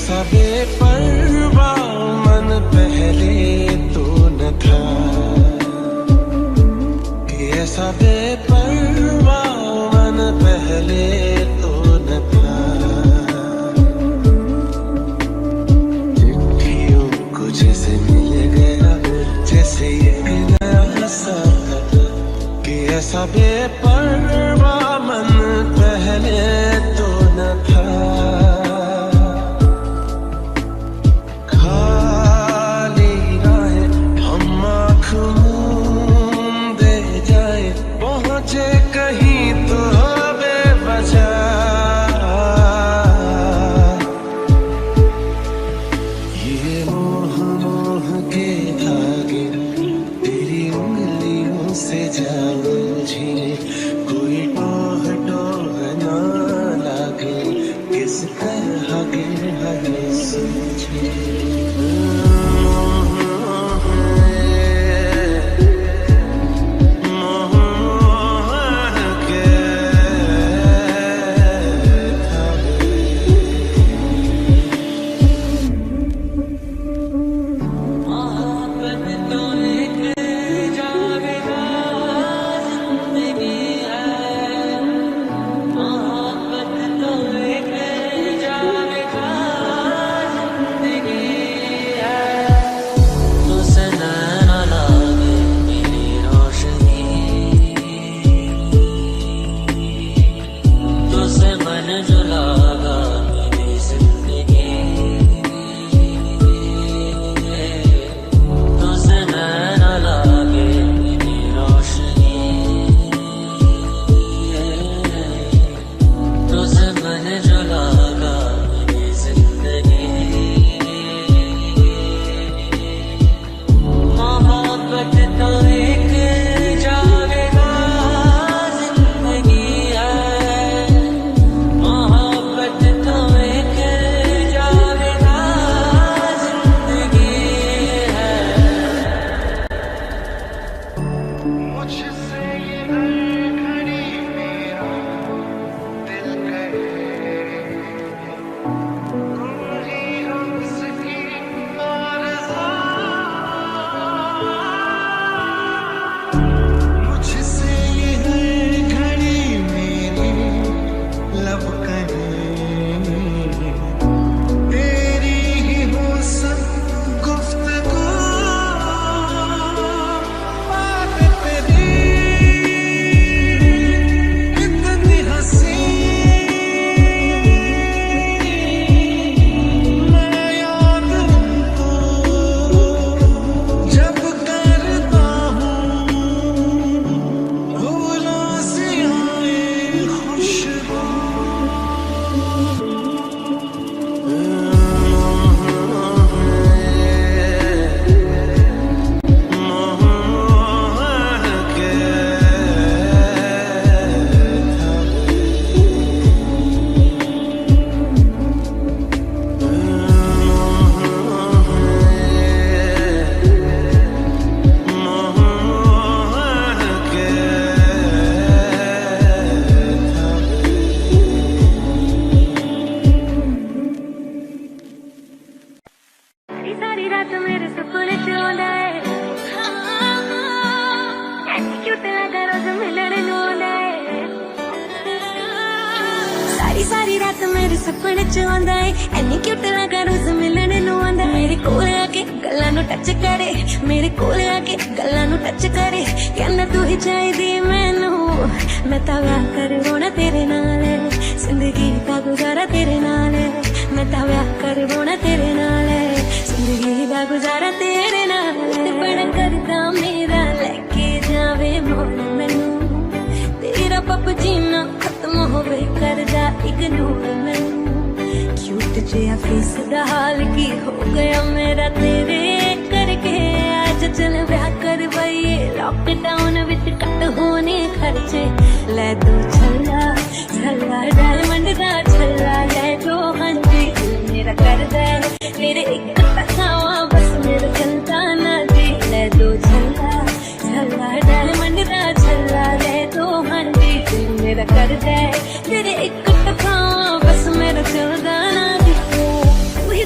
ऐसा बेपरवा मन पहले तो न था, कि ऐसा बेपरवा मन पहले तो न था। चिट्ठियों को जैसे मिल गया, जैसे ये नया सा था, कि ऐसा बेपरवा मन पहले तो न था। कहीं तो बेवजह ये मोह मोह के धागे तेरी उंगलियों से जा उलझे, कोई टोह टोह ना लागे, किस तरह गिर हमें सूझे। सारी रात मेरे सपने च आंदा है, एनी क्यूट लगा रोज मिलने नु आंदा। मेरे कोल आके गल्लां नु टच करे, मेरे कोल आके गल्लां नु टच करे, कहंदा तू ही चाहिदी मैनू, मैं तां व्याह करवाना तेरे नाल, जिंदगी दा गुजारा तेरे नाल, मैं तां व्याह करवाना तेरे नाल, जिंदगी दा गुजारा तेरे नाल। बड़ा करदा मेरा लेके जावे मोड़ मैनू, तेरा पप जीना खत्म होवे करदा इग्नोर मैनू। क्यूट जिहा फेस दा हाल की हो गया मेरा तेरे करके, आज चल ब्याह करवाइए लॉकडाउन विच कट होने खर्चे। ले दो छल्ला छल्ला डायमंड दा छल्ला, ले दो हांजी दिल मेरा करदा तेरे एक तकावा बस मेरा चलता ना जी। ले दो छल्ला छल्ला डायमंड दा छल्ला, ले दो हांजी दिल मेरा करदा तेरे एक तकावा बस मेरा चलता ना जी। तू ही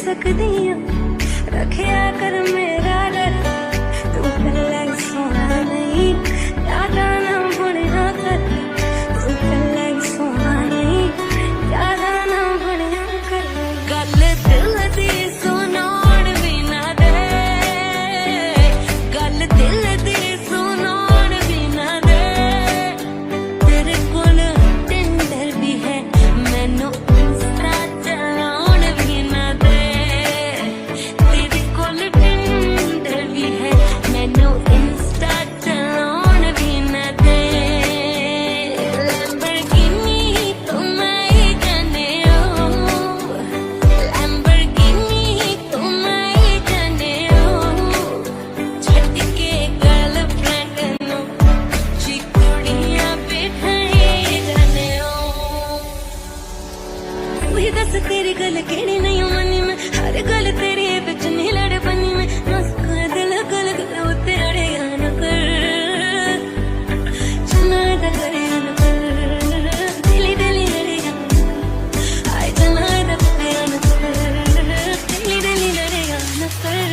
सकती हूँ रखिया कर मेरा डर तू पहले सोना नहीं यादा ना बढ़िया कर तू पहले सोना नहीं यादा ना बढ़िया कर गल दिल दी सुनाउण भी ना दे गल दिल दी सुनाउण भी ना दे तेरे कोल टिंडर भी है मैनू इंस्टा चलाउण भी ना दे तेरे कोल टिंडर भी है मैनू इंस्टा चलाउण भी ना दे लैम्बोर्गिनी तो मैं ही जाने लैम्बोर्गिनी तो मैं ही जाने छड्ड के गर्लफ्रेंड नू जी कुड़ियां बिठाई जाने वही दस तेरी गल केड़ी नहीं मनी मैं हर गल तेरी बिच नहीं लड़ बनी मैं मस्का दिल गल गल उत्ते अड़े न कर चना दा करे न कर दिली दिली लड़े आय चना दा करे न कर दिली दिली लड़े न कर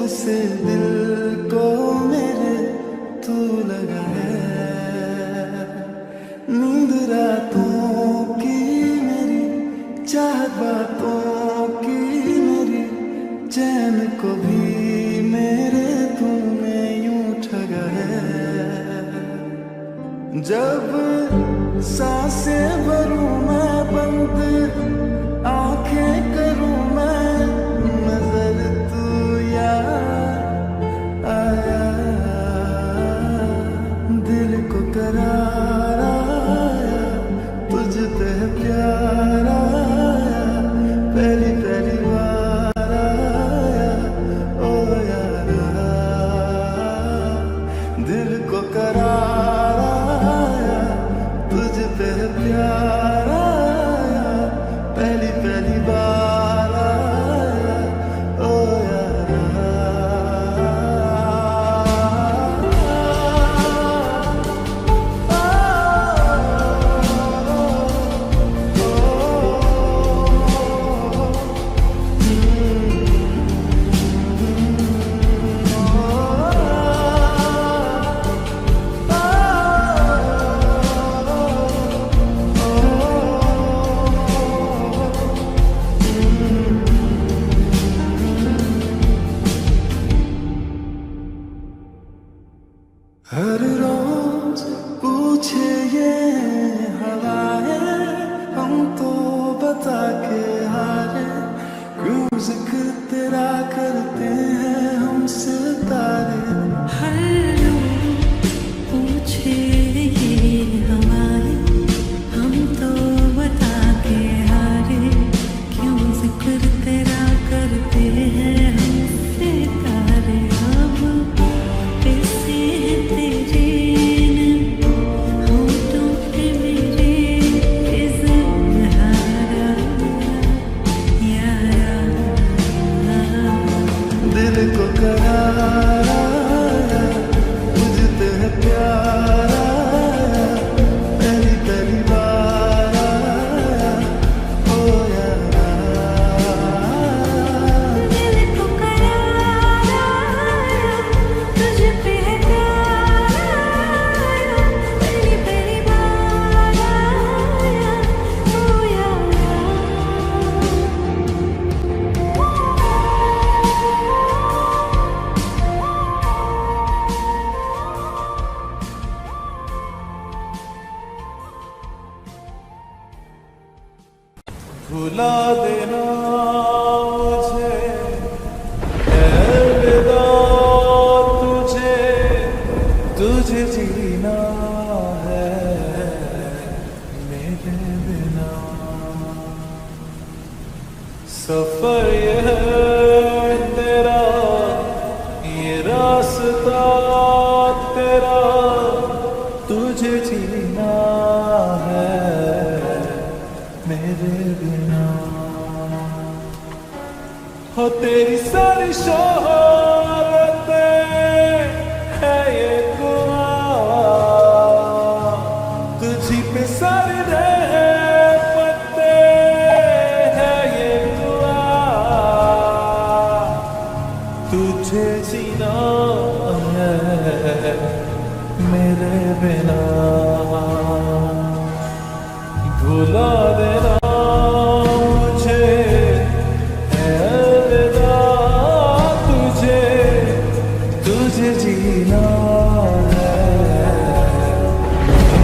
से दिल को मेरे तू लगा है, नींद रातों की मेरी, चाहत बातों की मेरी, चैन को भी मेरे तूने यूं ठगा है। जब सांसें भरूं मैं बंद, आंखें करूं मैं नजर, तू याद आया, दिल को करार आया, तुझते प्यार आया, पहली पहली बार आया, ओ यारा, दिल को करार आया, तुझते प्यार आया, पहली पहली बार आया, ओ यारा। हर रोज पूछे ये हवाएं, हम तो बता के हारे, क्यों जिक्र तेरा करते हैं हम सितारे। हर रोज पूछे ये हवाएं, हम तो बता के हारे, क्यों जिक्र तेरा करते हैं हम सितारे। अब कैसे तेरे होठों पे मेरे इज़हारा यारा, दिल को करार आया, तुझते प्यार आया, पहली पहली बार आया, ओ यारा, दिल को करार आया, तुझ पे है प्यार आया, पहली पहली बार आया, ओ यारा। भुला देना मुझे, अलविदा तुझे, तुझे जीना है मेरे बिना। सफर ये है तेरा, ये रास्ता तेरा, तुझे जीना है मेरे बिना। हो तेरी सारी शोहरतें है ये दुआ, तुझी पे सारे रहमतें है ये दुआ, तुझे जीना है मेरे बिना। भुला देना मुझे, अलविदा तुझे, तुझे जीना है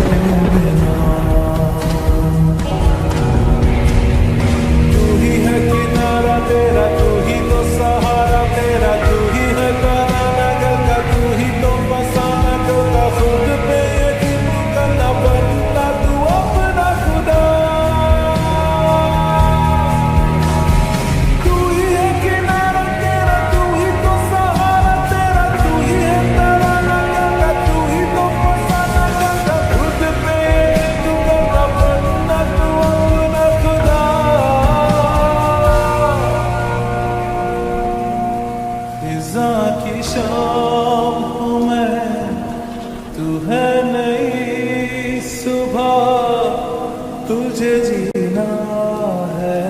मेरे बिना। तू ही है किनारा तेरा, तू ही तो सहारा तेरा, तू ही है कराना गंगा, तू ही तो बसाना करता, खुद पे यकीन करना बनता तू अपना खुदा। तू ही है किनारा तेरा, तू ही तो सहारा तेरा, तू ही है कराना गंगा, तू ही तो बसाना करता, खुद पे यकीन करना बनता तू अपना खुदा। फिजा की शाम हूँ मैं, तू है नई सुबह, तुझे जीना है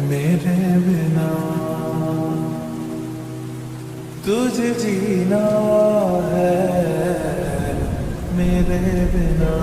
मेरे बिना। तुझे जीना है मेरे बिना।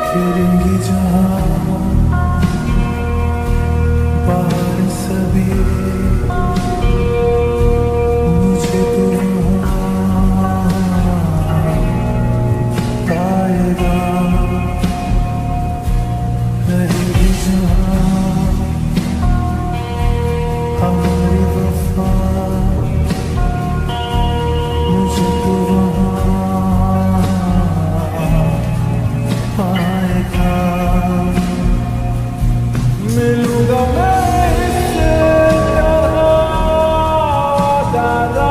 फिरेंगी जहाँ बाहर सभी मुझे तो पाएगा। रहेगी जहाँ हमारी वफा मुझे तो मिलूंगा मैं इससे ज्यादा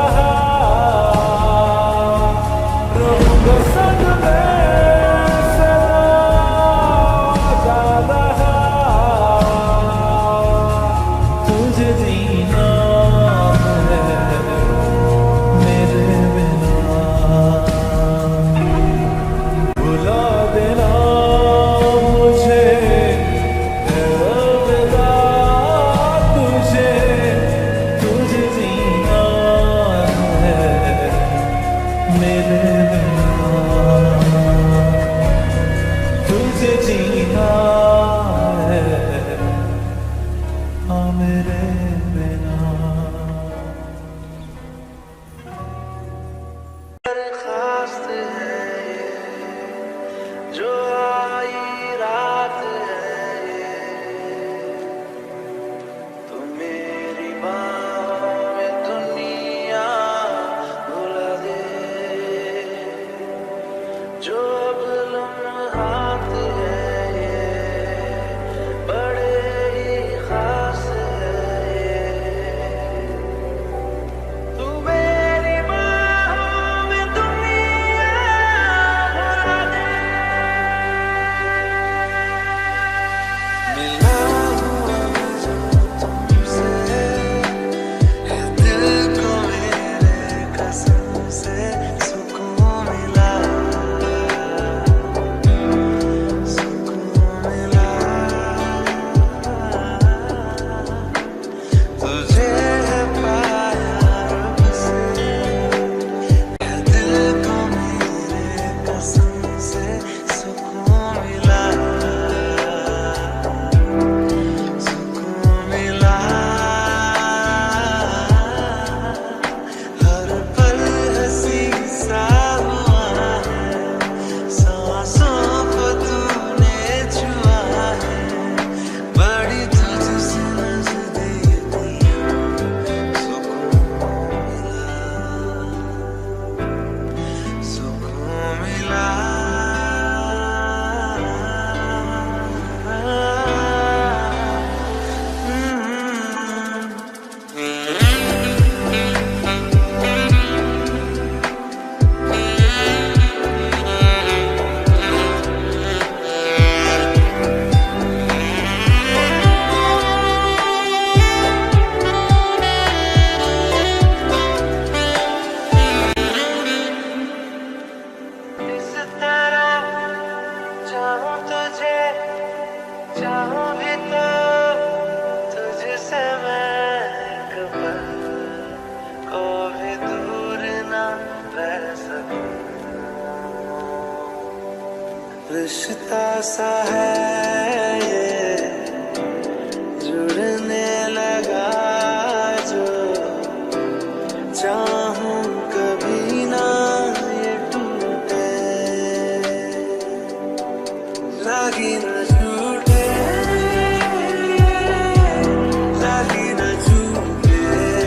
रहूंगा संग में सदा ज्यादा। तुझे जीना है मेरे बिना। भुला देना मुझे मेरे बिना। दरखास्त है ये जो आई रात है ये, तू मेरी बाहों में दुनिया भुला दे। जो अब लम्हात है ये बड़े ही खास रिश्ता सा है ये जुड़ने लगा जो चाहूं कभी ना ये टूटे, लगी न झूठे, लगी न झूठे।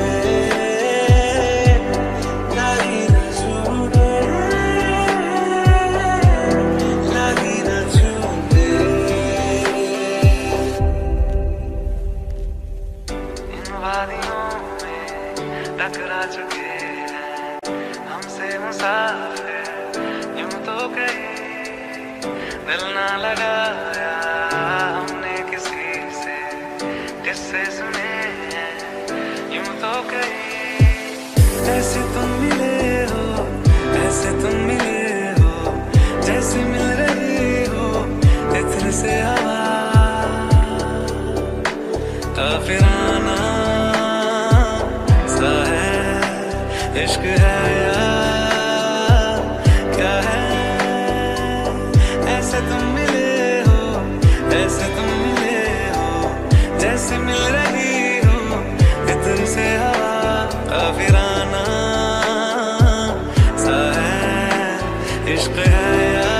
काफिराना सा है इश्क है या क्या है। ऐसे तुम मिले हो, ऐसे तुम मिले हो, जैसे मिल रही हो इधर से हवा। काफिराना सा है इश्क है या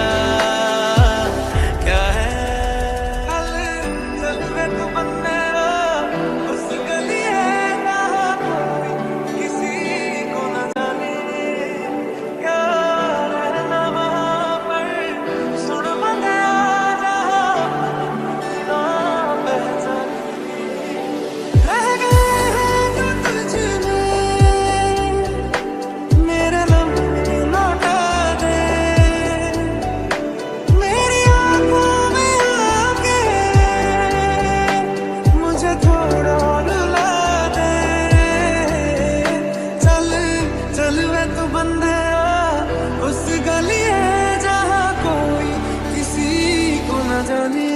क्या है। चल वे तू बंदे उस गली है जहाँ कोई किसी को न जाने, क्या रहना वहाँ पर सुन बंदे जहाँ ना पहचाने। रह गए हैं जो तुझ में मेरे लम्हे लौटा दे, मेरी आँखों में आके मुझे थोड़ा रुला दे। चल चल वे तू बंदे उस गली है जहाँ कोई किसी को न जाने।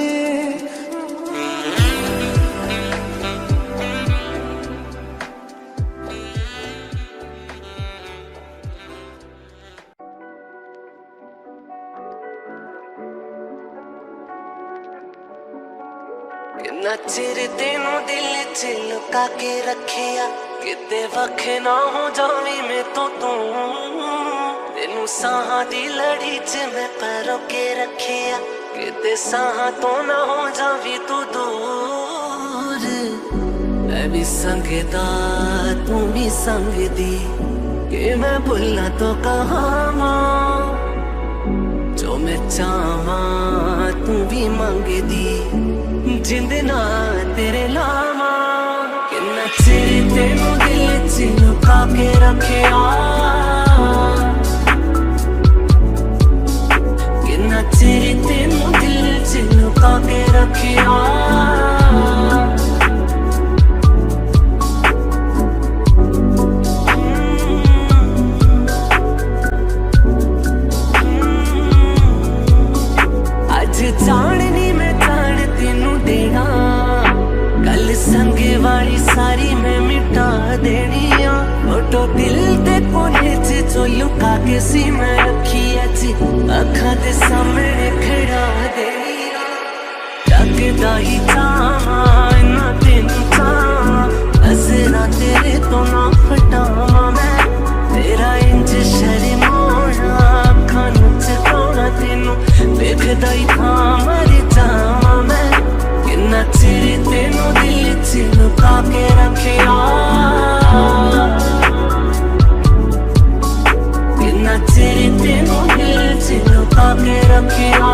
किन्ना चिर तेनू दिल च लुका के रखिया, किते वख ना हो जावी मैं तो तू। तेनू साहां दी लड़ी च मैं परो के रखिया, किते साहां तो ना हो जावी तू दूर। मैं भी संगदा तू भी संगदी, कि मैं भुला तो कहां जो मैं चाहवा तू भी मंगदी। जिंद ना तेरे लावा, किन्ना चिर तेनू दिल च लुका के रखिया, किन्ना चिर तेनू दिल च लुका के रखिया। आज जानी मैं जान तेनू देना, गल संग वाली सारी मैं मिटा देनी आ। फोटो दिल दे कोने च जो लुका के सी मैं रखी अज अखां दे सामने खड़ा देनी आ। जगदा ही चाहां ना तेनू चाहां, नज़रां तेरे तो ना फटावां मैं। तेरा इंज शर्माना अखां नू चुकाना, तेनू वेखदा ही था मर जावां मैं। किन्ना चिर तेनू दिल च लुका के रखिया, किन्ना चिर तेनू दिल च लुका के रखिया।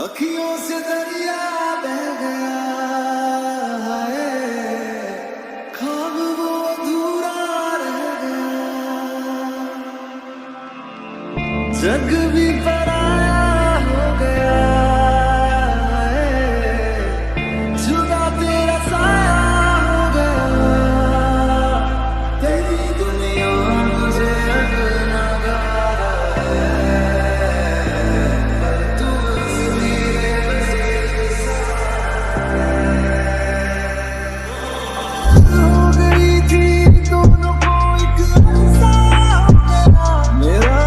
अखियों से दरिया बह गया है, ख्वाब वो अधूरा रह गया, जग भी पराया हो गया है, जुदा तेरा साया हो गया, तेरी दुनिया मुझे अब नगारा है, पर तू हो गई थी दोनों को एक अरसा मेरा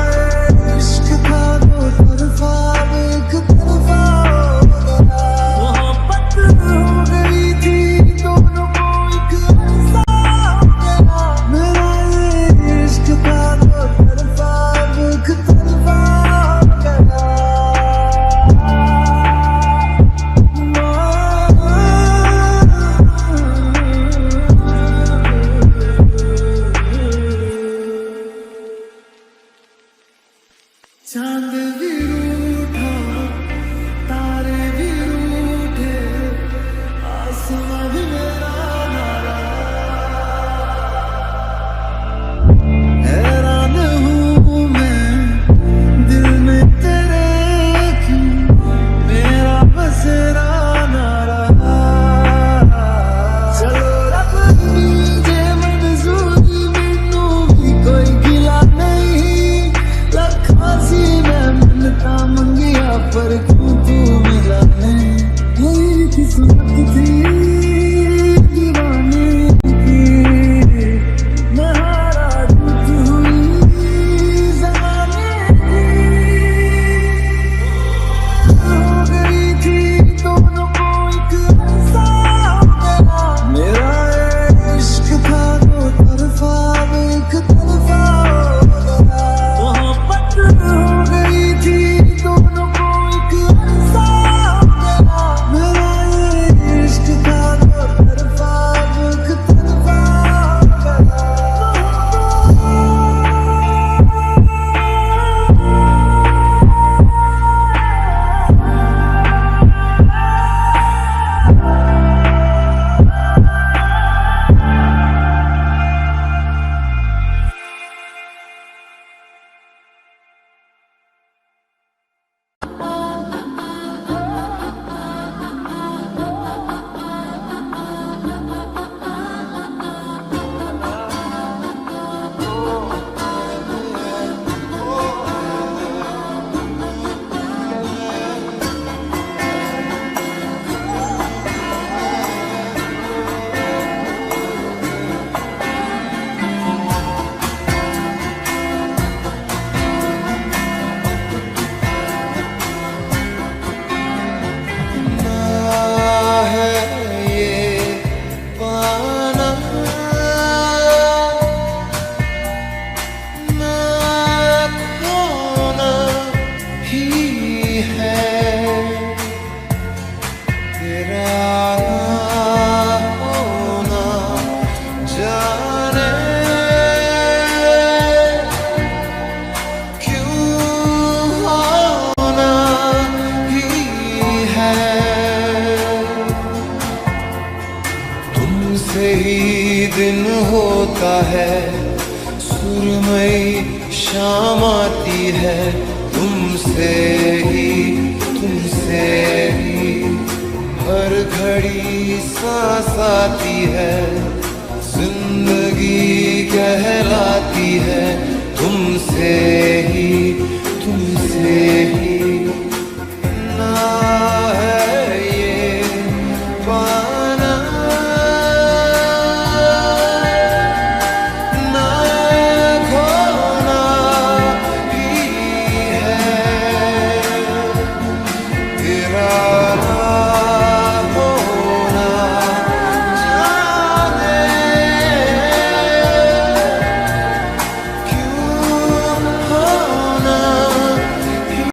इश्क था दो तरफा एक तरफा मोहब्बत हो गई थी दोनों को एक अरसा मेरा इश्क था दो तरफा एक तरफा चांद भी रूठा तारे भी रूठे आसमां भी मेरा नारा हैरान हूँ मैं दिल में तेरे क्यों मेरा बसेरा नारा चलो रब दीजे मंजूरी मैनू भी कोई गिला नहीं लखा सी मैं मनता मंगिया पर क्यों तू मिला नहीं मेरी किस्मत थी दीवाने की मैं हारा टूट हुई ज़माने की हो गई थी दोनों को एक अरसा मेरा इश्क था दो तरफा एक तरफा मोहब्बत हो गई थी दोनों को एक अरसा मेरा इश्क था दो तरफा एक तरफा तुमसे ही दिन होता है सुरमई शाम आती है तुमसे ही हर घड़ी सांस आती है जिंदगी कहलाती है तुमसे ही ना है ये पाना ना खोना ही है तेरा होना जाने क्यों होना ही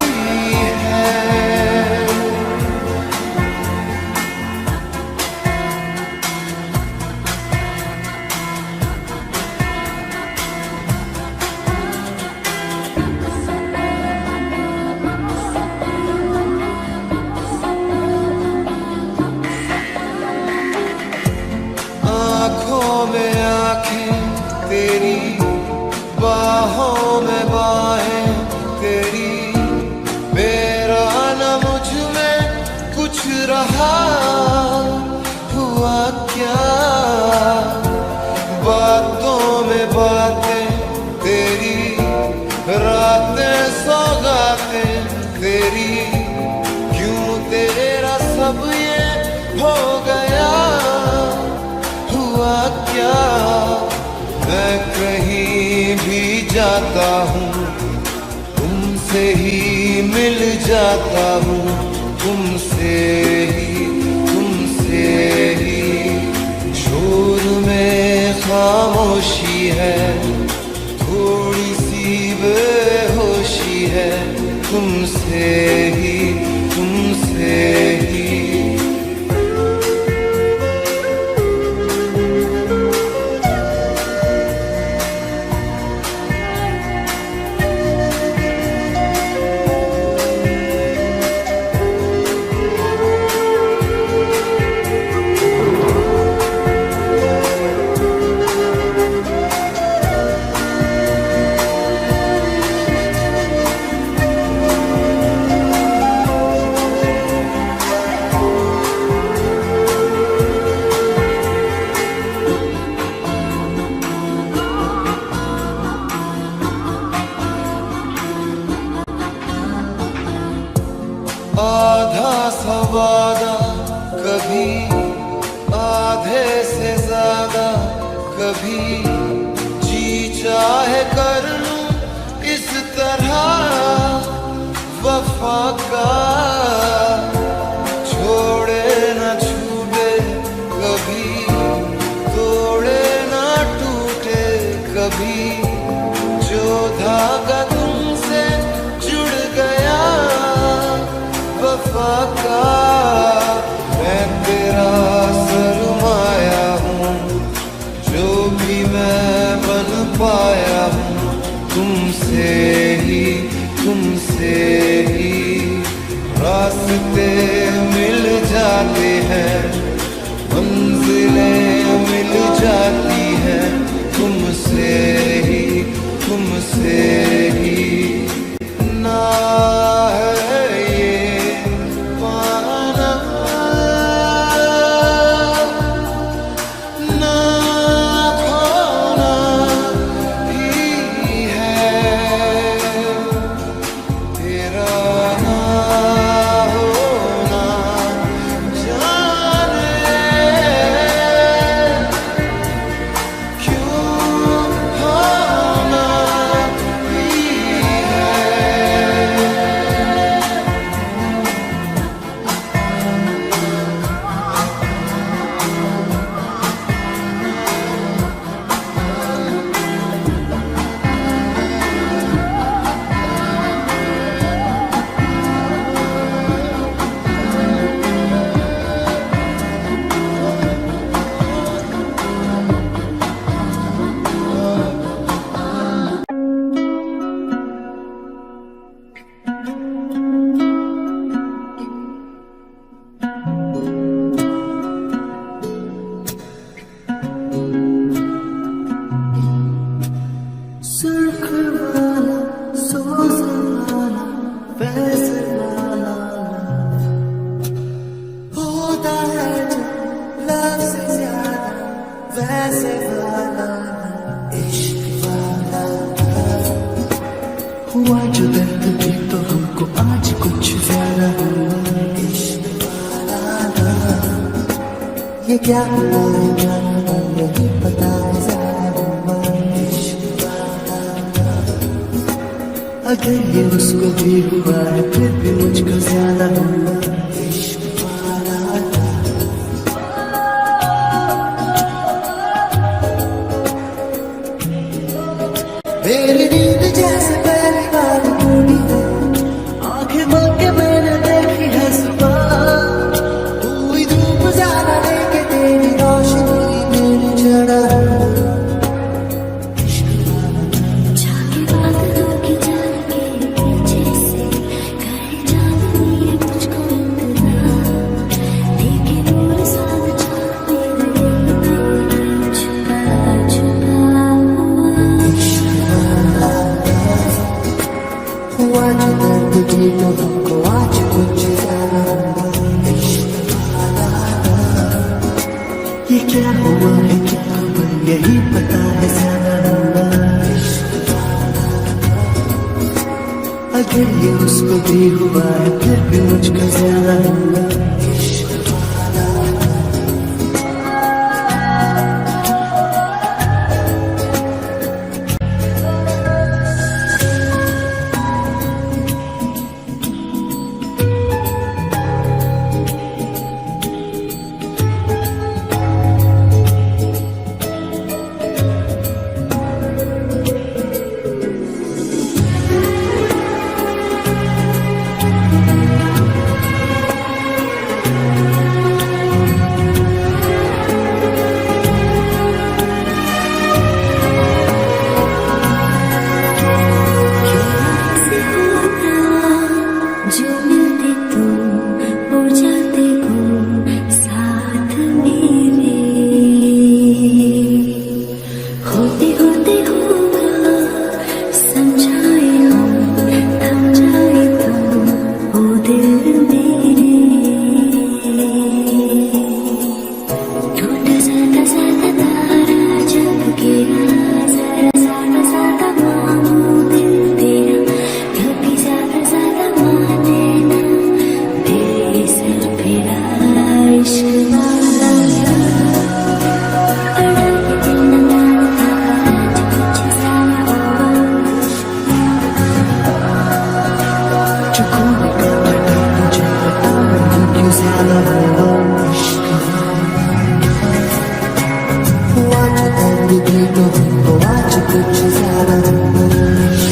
हुआ क्या, मैं कहीं भी जाता हूँ तुमसे ही मिल जाता हूँ, तुमसे ही शोर में खामोशी है, थोड़ी सी बेहोशी है, तुमसे ही आधा सवादा, कभी आधे से ज्यादा, कभी जी चाहे कर लूं इस तरह वफा का, छोड़े न छूटे कभी, तोड़े न टूटे कभी, जो धागा तुमसे जुड़ गया वफा का, मैं तेरा सरमाया हूँ, जो भी मैं बन पाया हूँ, तुमसे ही रास्ते मिल जाते हैं, मंजिलें मिल जाती हैं, तुमसे ही ना हुआ जो दर्द भी तो हमको आज कुछ ज्यादा हुआ, इश्क वाला ये क्या हुआ है क्या नहीं पता है ज़रा हुआ, इश्क वाला अगर ये उसको भी हुआ है फिर भी मुझको ज्यादा हुआ, इश्क वाला मेरी नींद जैसे पहली बार टूटी है, आंखें खोल के मैंने देखी है सुबह, हुई धूप ज्यादा लेके तेरी रोशनी मेरी जड़ा, जाके बात होगी जान के पीछे से, करे जादू ये मुझको इंतजार, देखे नूर साथ छाते रहे छुपा हुआ जो दर्द भी तो हमको आज कुछ ज्यादा हुआ, इश्क वाला ये क्या हुआ है क्या खबर यही पता है ज्यादा हुआ, इश्क वाला अगर ये उसको भी हुआ है फिर भी मुझको ज्यादा हुआ, इश्क वाला जिंदगी तो हमको आज कुछ ज्यादा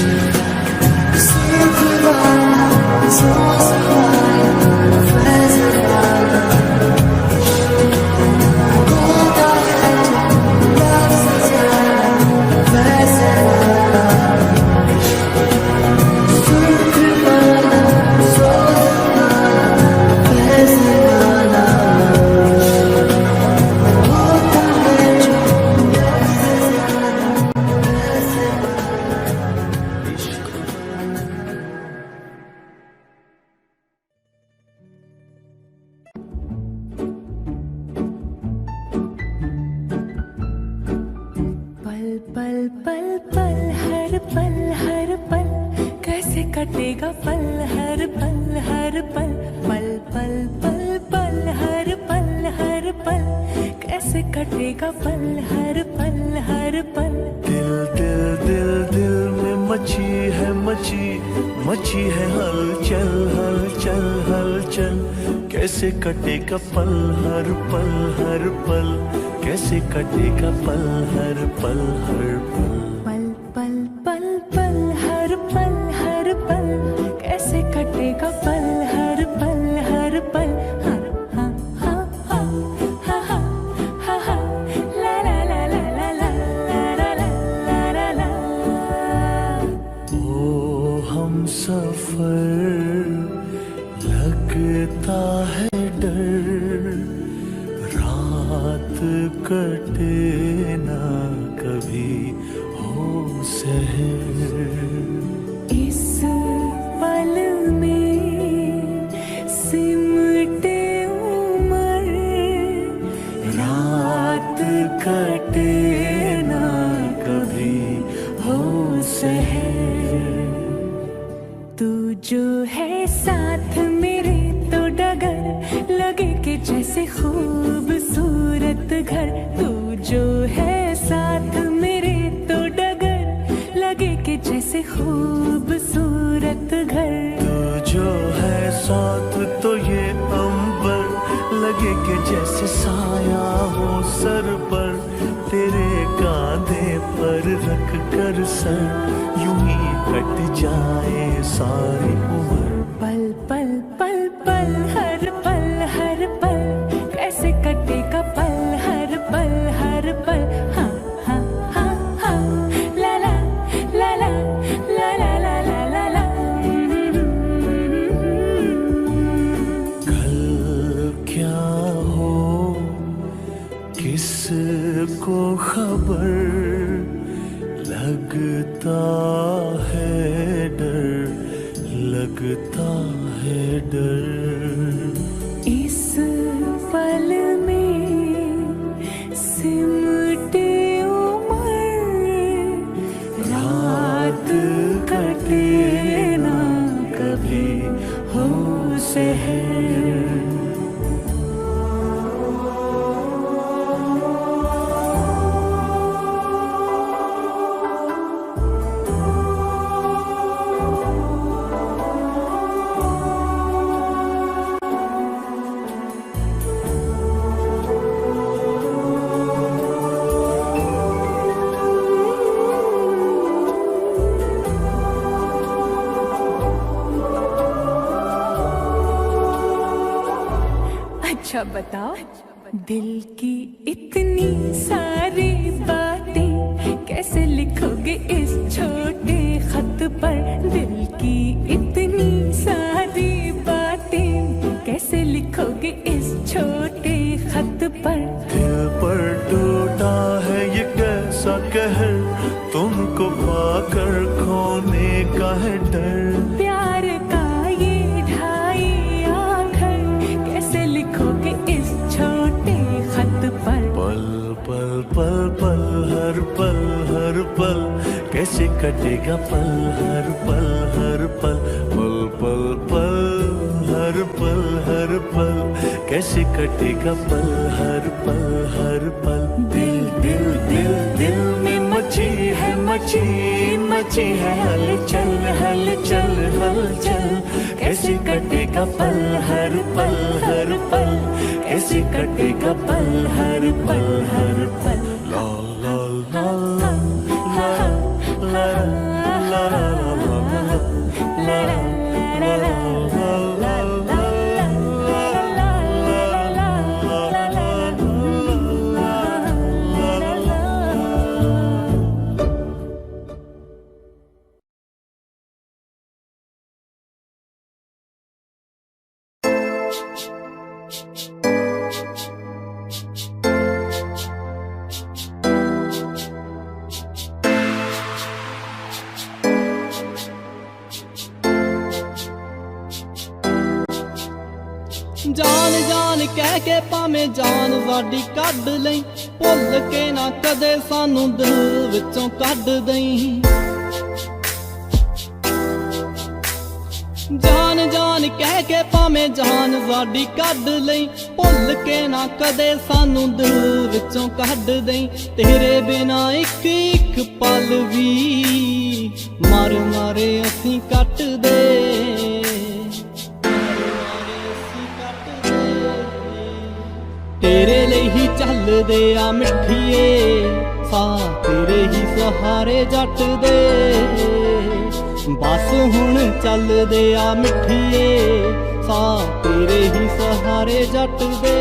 पल पल पल हर पल कैसे कटेगा पल हर पल पल पल पल पल हर पल कैसे कटेगा पल हर पल दिल दिल दिल दिल में मची है हलचल हलचल हलचल कैसे कटेगा पल हर पल कैसे कटेगा पल हर पल पल पल पल पल हर पल कैसे कटेगा पल हर पल हाँ हाँ हाँ हाँ हाँ हाँ हाँ ला ला ला ला ला ला ला ला ला ला। ओ हम सफर लगता है डर रात कटे ना कभी हो सहर इस पल में सिमटे उमर रात कटे ना कभी हो सहर तू जो है साथ मेरे तो डगर लगे कि जैसे खूबसूरत घर तू जो है साथ मेरे तो डगर लगे कि जैसे खूबसूरत घर तू जो है साथ तो ये अंबर लगे कि जैसे साया हो सर पर तेरे कांधे पर रख कर सर यूं ही कट जाए सारी उम्र पल पल पल पल हर पल कैसे कटेगा पल हर पल हाँ हाँ हाँ हाँ ला ला ला ला ला ला ला ला ला ला। कल क्या हो किसको खबर लगता है डर लगता है डर इस पल में सिमटे उमर रात कटे ना कभी हो सहर अच्छा बताओ दिल की इतनी सारी बातें कैसे लिखोगे इस छोटे खत पर दिल की इतनी सारी बातें कैसे लिखोगे इस छोटे खत पर दिल पर टूटा है ये कैसा कहर तुमको पाकर खोने का है डर प्यार का ये ढाई आखर कैसे लिखोगे इस छोटे खत पर पल पल पल पल हर पल कैसे कटेगा पल हर पल पल पल पल हर पल कैसे कटेगा पल हर पल दिल दिल दिल दिल में मची है हलचल हलचल हलचल कैसे कटेगा पल हर पल कैसे कटेगा पल हर पल ला ला कह के भावें जान साडी कढ लई, भुल के ना कदे सानू दिल विचों कढ दई। जान जान कह के भावें जान साडी कढ लई, भुल के ना कदे सानू दिल विचों कढ दई। तेरे बिना एक एक पल भी मार मारे असीं कट दे, तेरे लिए ही चलदे आ मिठिए, सा तेरे ही सहारे जट दे। बस हुण चलदे आ मिठिए, सा तेरे ही सहारे जट दे।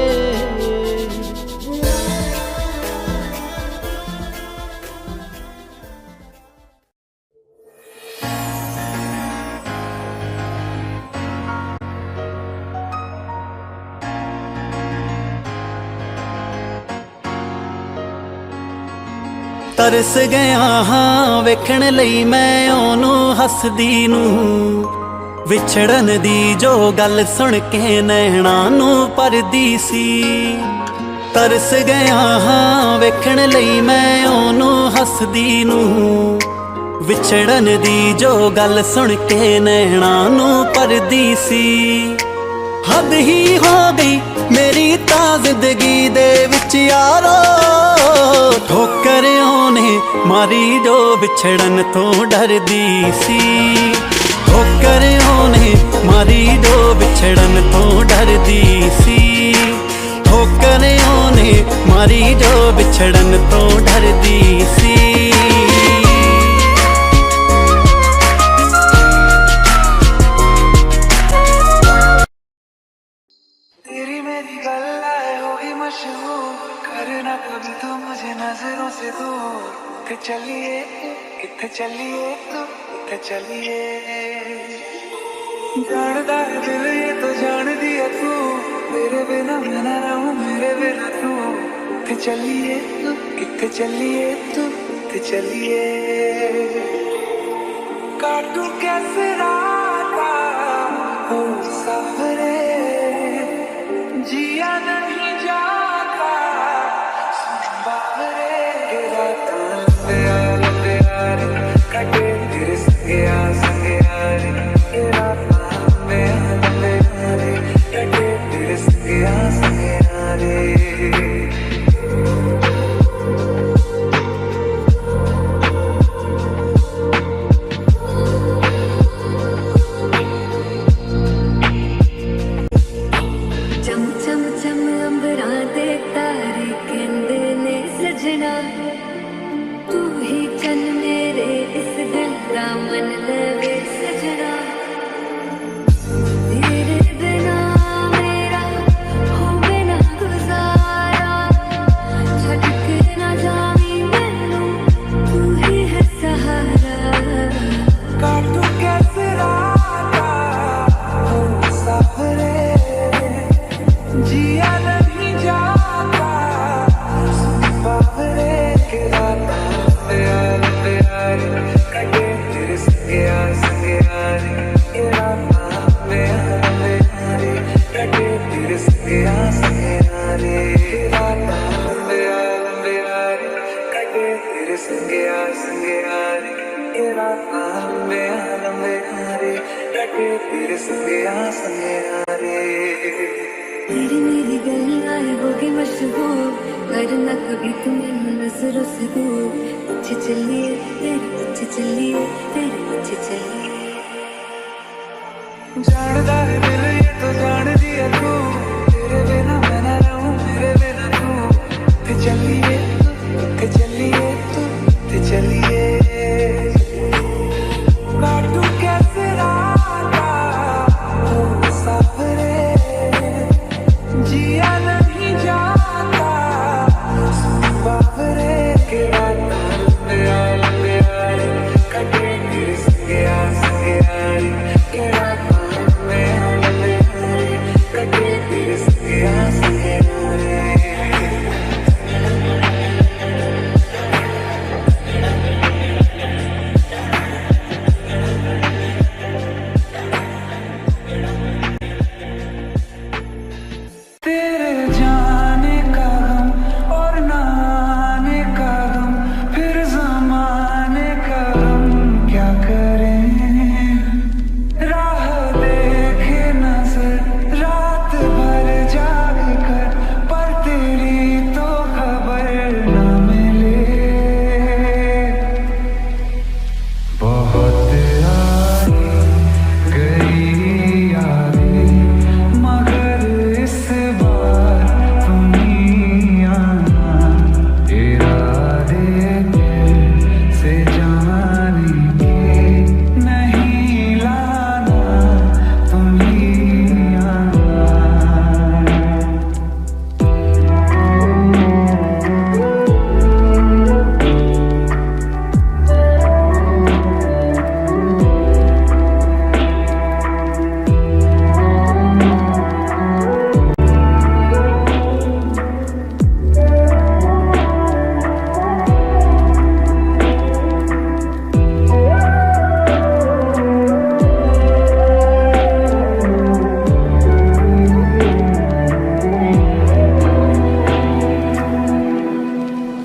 तरस गया हाँ वेखण लई मैं ओनू हसदी नू, विछड़न दी जो गल सुन के नैणा नू परदी सी। तरस गया हाँ वेखण लई मैं ओनू हसदी नू, विछड़न दी जो गल सुन के नैणा नू परदी सी। हद ही हो गई मेरी तां जिंदगी दे विच यारो, ठोकर ओने मारी जो विछड़न तो डरदी सी। ठोकर ओने मारी जो विछड़न तो डरदी सी। ठोकर ओने मारी जो विछड़न तो डरदी सी। तेरी मेरी गल्लाएं होगी मशहूर, करना कभी तो मुझे नजरों से दूर। किथे चलिए किथे चलिए तू किथे चलिए, जानदा है दिल ये तो जान दिया तू, मेरे बिना मैं ना रहूं मेरे बिना तू। किथे चलिए तू किथे चलिए तू किथे चलिए, काटू कैसे राता ओ सफरे, जिया नहीं जाता बाहरे के रातां लंबे यार कटे तेरे संगे यार के रातां लंबे यार कटे तेरे संगे यार। तू ही चल मेरे इस दिल का मन लगे सजना, तेरे बिना मेरा हो बिना गुजारा, छट के ना जावी मैनू तू ही है सहारा। काटू कैसे राता ओ सफरे, जिया नहीं जाता बाहरे के रातां लंबे यार कटे तेरे संगे यार के रातां लंबे यार कटे तेरे संगे यार। रातां लंबे यार कटे तेरे संगे यार के रातां लंबे यार कटे तेरे संगे यार। तेरी मेरी गल्लाएं होगी मशहूर, वरना कभी तुम नजरों से दूर। पीछे चलिए तेरे पीछे चलिए तेरे पीछे चलिए, जानदा है दिल ये तो जान दिया तू, तेरे बिना मैं ना रहूं मेरे बिना तू। किथे चलिए किथे चलिए तू किथे चलिए, काटू कैसे राता ओ सफरे, जिया नहीं जाता बाहरे के रातां लंबे यार कटे तेरे संगे यार के रातां लंबे यार कटे तेरे संगे यार।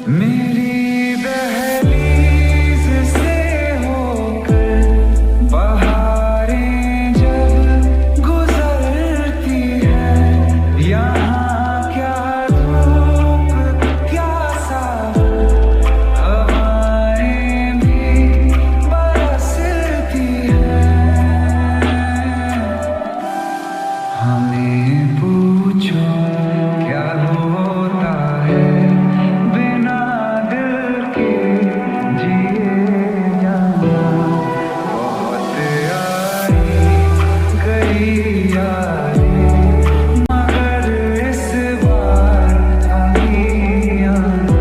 मेरी दहलीज से होकर बहारें जब गुजरती हैं, यहाँ क्या धूप क्या सावन, हवाएं भी बरसती हैं। हमें पूछो क्या होता है बिना दिल के जिए जाना। बहुत आई गई यादें मगर इस बार नहीं आना।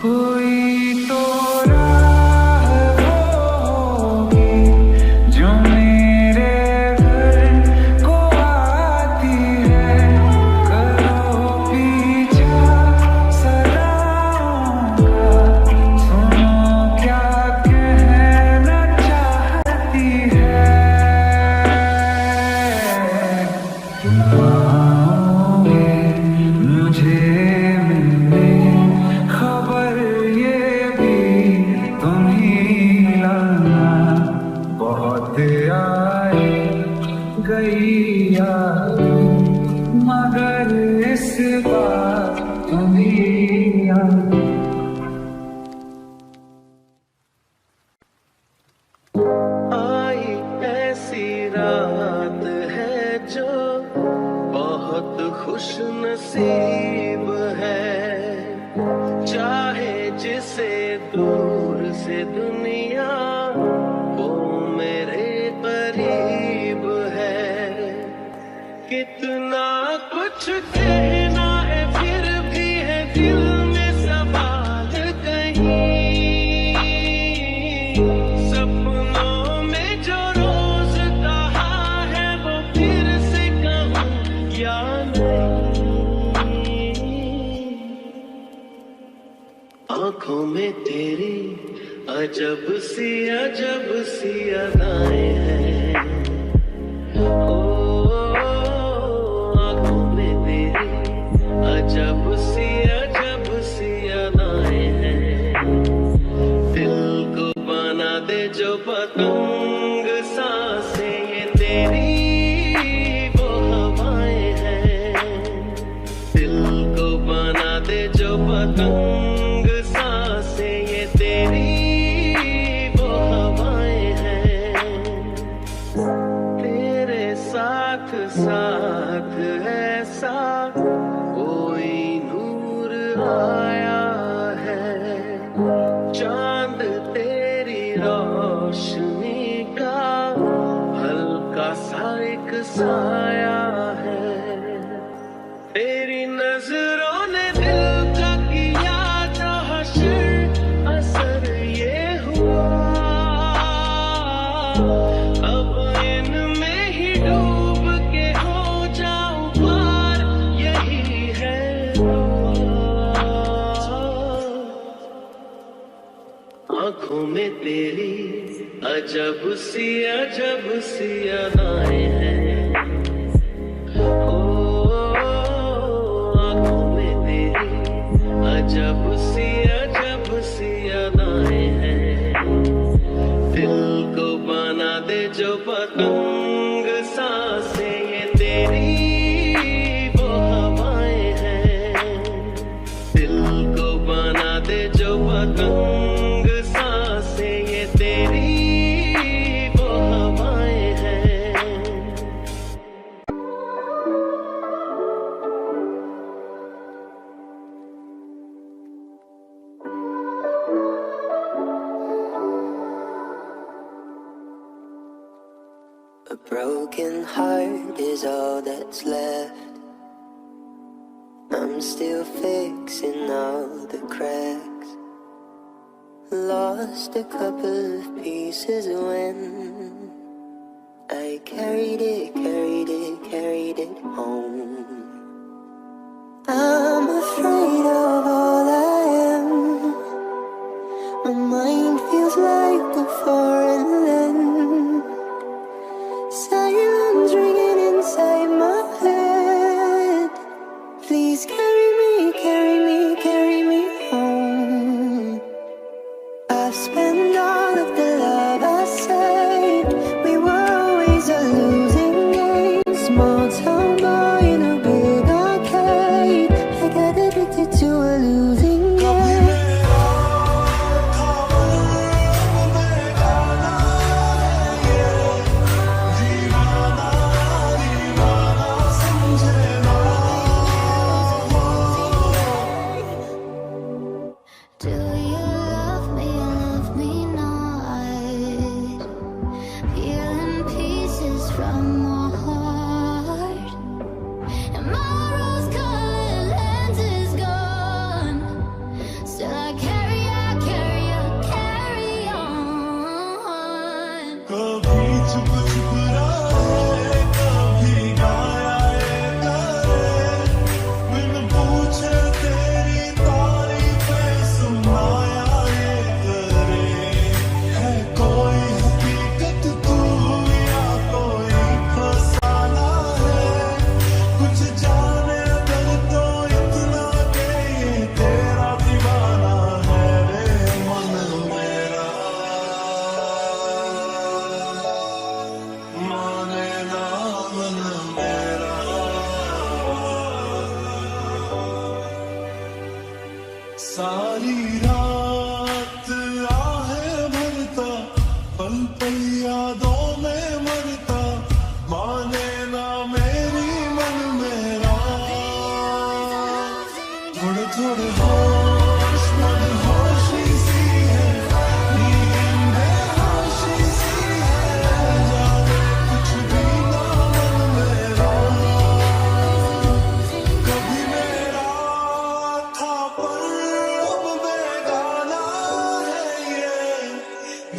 कोई तो राह होगी जो मेरे घर को आती है। करो पीछा सदाओं का, सुनो क्या कहना चाहती है। तुम आओगे मुझे मिलने, खबर ये भी तुम ही लाना। बहुत आई गई यादें मगर इस बार तुम ही आना। आई ऐसी रात है जो बहुत खुश नसीब है, चाहे जिसे दूर से दुनिया वो मेरे करीब है। कितना कुछ कहना है फिर भी है दिल में सवाल कहीं। सपनों में जो रोज कहा है वो फिर से कहूँ या नहीं। आँखों में तेरी अजब सी अदाएं हैं। आँखों में तेरी अजब सी अदाएं हैं। दिल को बना दे जो पतंग, सांसें ये तेरी वो हवाएं हैं। दिल को बना दे जो पतंग, सांसें ये तेरी वो हवाएं हैं। तेरे साथ साथ ऐसा कोई नूर आया है। चांद तेरी रोशनी का हल्का सा एक साया है। तेरी नजरों ने दिल का किया जो हश्र, असर ये हुआ। अब इनमें ही डूब के हो जाऊं पार, यही है दुआ। आँखों में तेरी अजब सी अदाएं हैं। आँखों में तेरी अजब सी अदाएं हैं। दिल को बना दे जो पतंग, सांसें ये तेरी वो हवाएं हैं। दिल को बना दे जो पतंग, सांसें ये तेरी वो हवाएं हैं। A broken heart is all that's left. still fixing all the cracks. Lost a couple of pieces when I carried it home. I'm afraid of all I am. My mind feels like a foreign land. Silence ringing inside my head. Please carry me, carry me, carry me home. I've spent all of the love I saved. We were always a losing game. Small town boy in a big arcade. I got addicted to a losing game. Do you love me not? Peeling pieces from my heart, and my rose-colored lens is gone. Still I carry on. कभी चुप चुप रहे, कभी गाया ये करे, बिन पूछे तेरी तारीफें सुनाया ये करे। है कोई हकीकत तू या कोई फसाना है, कुछ जाने अगर तो इतना के ये तेरा दीवाना है रे मन मेरा। माने ना मन मेरा। सारी रात आहें भरता, पल पल यादों में मरता, माने ना मेरी मन मेरा। थोड़े थोड़े होश मदहोशी सी है, नींद बेहोशी सी है, जाने कुछ भी ना मन मेरा। कभी मेरा था पर अब बेगाना है ये,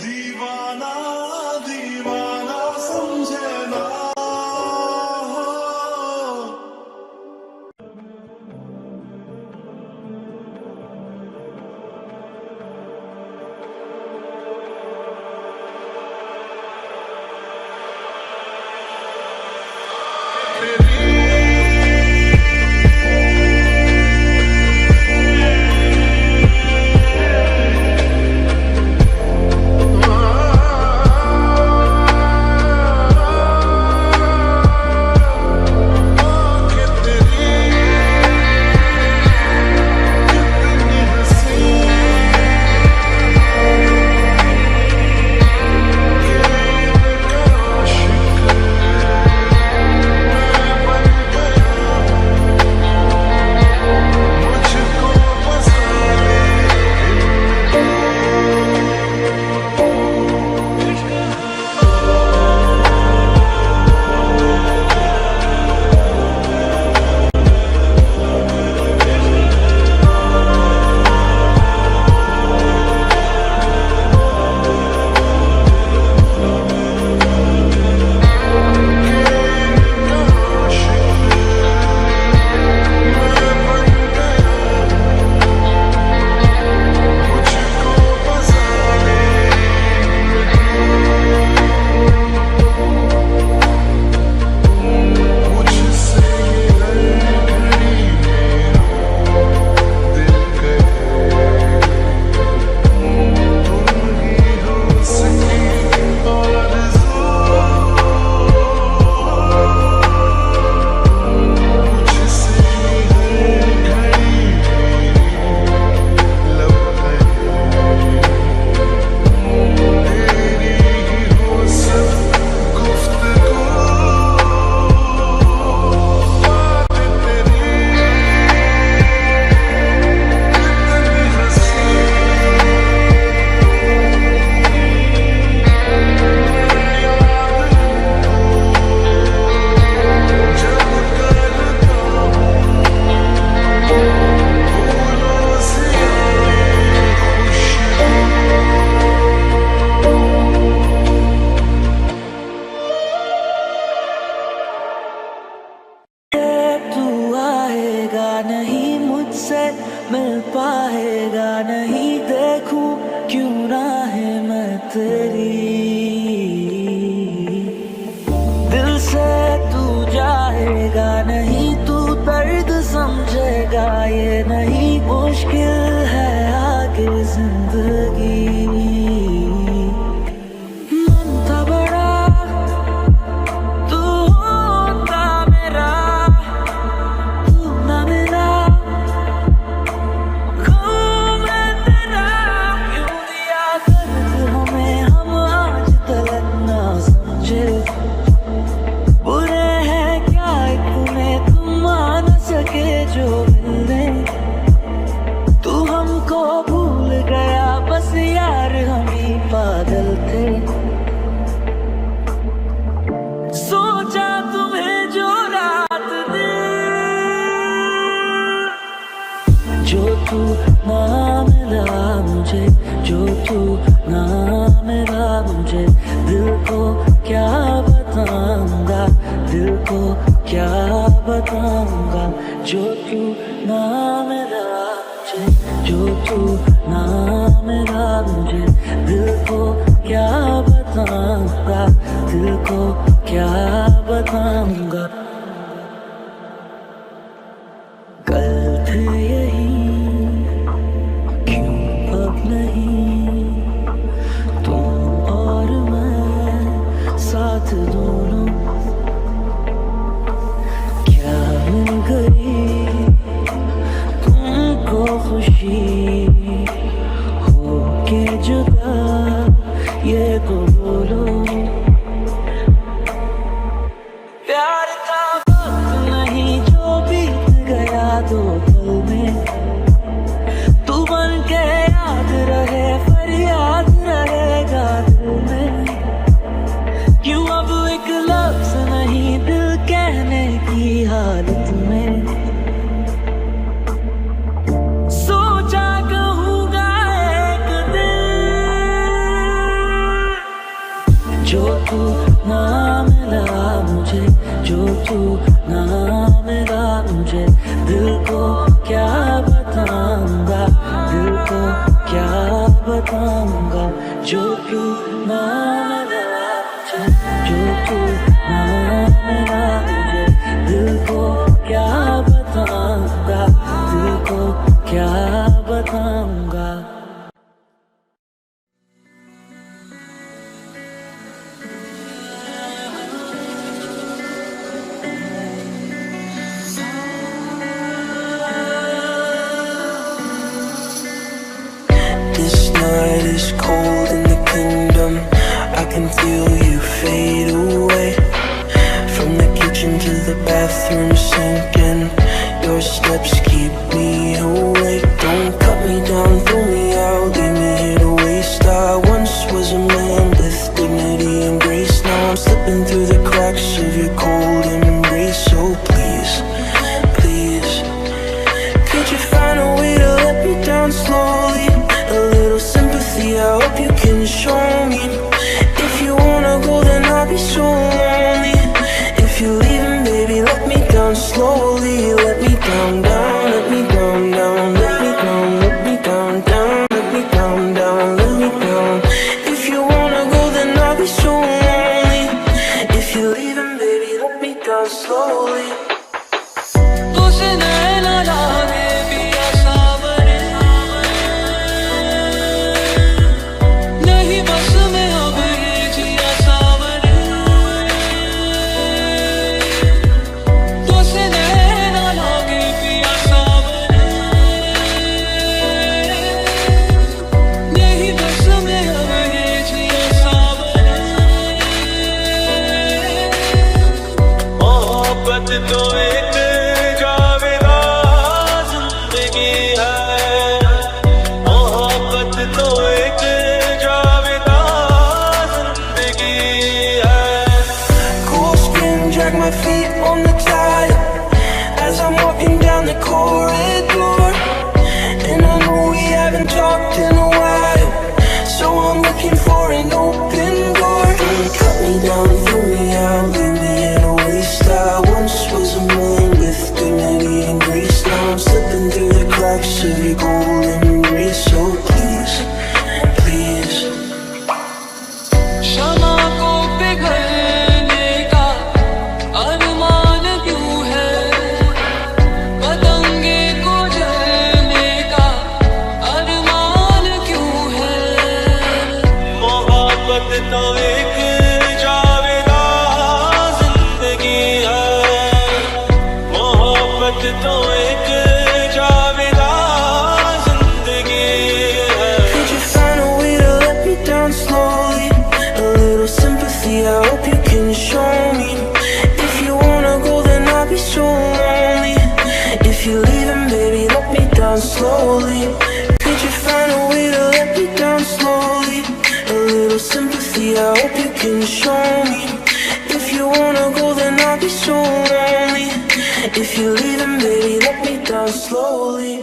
दीवाना दीवाना समझे ना। नहीं मुझसे मिल पाएगा नहीं, देखूं क्यों ना है मैं तेरी। दिल से तू जाएगा नहीं, तू दर्द समझेगा ये नहीं, मुश्किल है आगे जिंदगी। मन था बड़ा तू होता मेरा, तू ना मिला मैं तेरा। क्यों दिया दर्द हमें हम आज तक ना समझे, बुरे हैं क्या इतने तुम आ न सके जो मिलने। तू हमको भूल गया बस यार हम ही पागल थे। सोचा तुम्हें जो रात दिन, जो तू ना मिला मुझे, जो तू ना मिला मुझे, दिल को क्या बताऊंगा, दिल को क्या बताऊंगा। जो तू ना मिला मुझे, जो तू ना मिला मुझे, दिल को क्या बताऊंगा, दिल को क्या बताऊंगा। कल थे यही क्यों अब नहीं, तुम और मैं साथ दोनों, क्या मिल गई तुमको खुशी हो के जुदा, ये तो बोलो। प्यार का वक्त नहीं जो बीत गया दो पल में, तू बन के याद रहे फरियाद रहेगा दिल में। क्यों अब एक लफ्ज नहीं दिल कहने की हालत में, सोचा कहूँगा एक दिन। जो तू ना मिला मुझे, जो तू ना मिला मुझे, दिल को क्या बताऊंगा, दिल को क्या बताऊंगा। जो तू ना मिला मुझे, जो तू ना मिला मुझे, दिल को क्या बताऊंगा, दिल को क्या बताऊंगा। This night is cold in the kingdom. I can feel you fade away. From the kitchen to the bathroom sinking, your steps keep me awake. Don't cut me down, throw me out, leave me here to waste. I once was a man with dignity and grace. Now I'm slipping through the cracks of your cold embrace. So please, please, could you find a way to let me down slowly? A little sympathy, I hope you can show me. If you wanna go, then I'll be so lonely. If you're leaving, baby, let me down slowly. Let me down, down, let me down, down, let me down, let me down, down, let me down, down, let me down. If you wanna go, then I'll be so lonely. If you're leaving, baby, let me down slowly. पिया एक जावेदा जिंदगी है। Could you find a way to let me down slowly? A little sympathy, I hope you can show me. If you wanna go, then I'll be so lonely. If you're leaving, baby, let me down slowly. Could you find a way to let me down slowly? A little sympathy, I hope you can show me. If you wanna go, then I'll be so lonely. If you're leaving, baby, let me down slowly.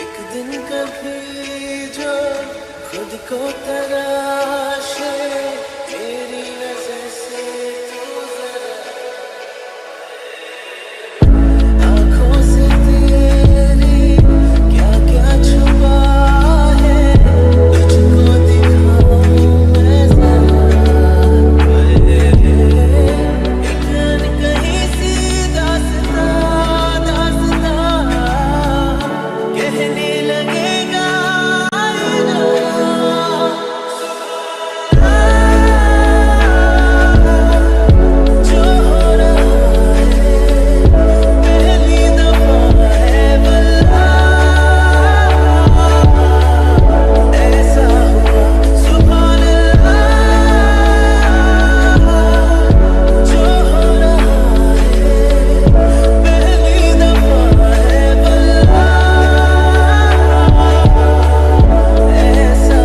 एक दिन कभी जो खुद को तराशे, मेरी नजर से तू जरा आँखों से तेरी क्या क्या छुपा है, तुझको दिखाऊं मैं जरा। एक अनकही सी दास्तां दास्तां कहने लगेगा जो हो रहा है पहली दफा है भला, ऐसा हुआ सुभान अल्लाह। जो हो रहा है पहली दफा है भला, ऐसा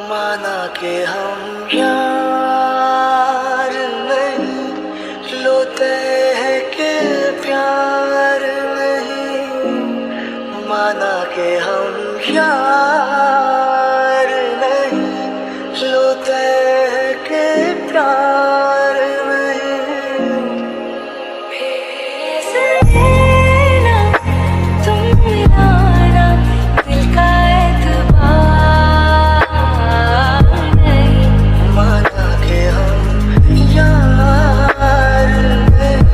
माना के हम यार नहीं, लोते हैं कि प्यार नहीं। माना के हम यार नहीं, लोते हैं कि प्यार नहीं। ना तुम मिलाना दिल का एतबार नहीं। माना के हम यार नहीं।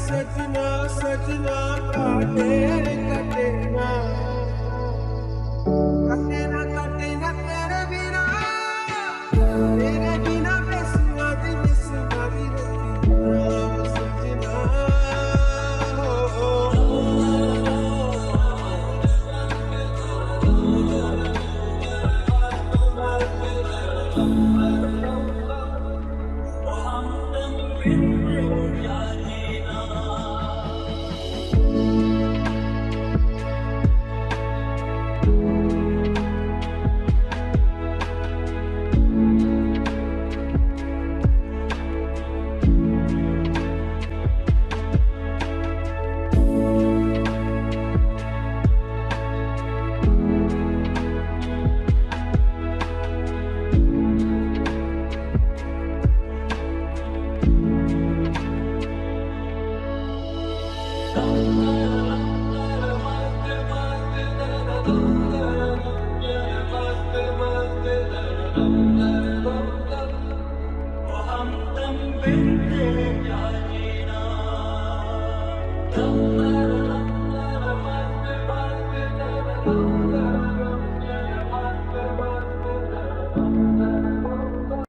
सजना सजना काटे कटे ना तेरे बिना बेसुआ दी बेसुआ भी रहती सजना बिन तेरे क्या जीना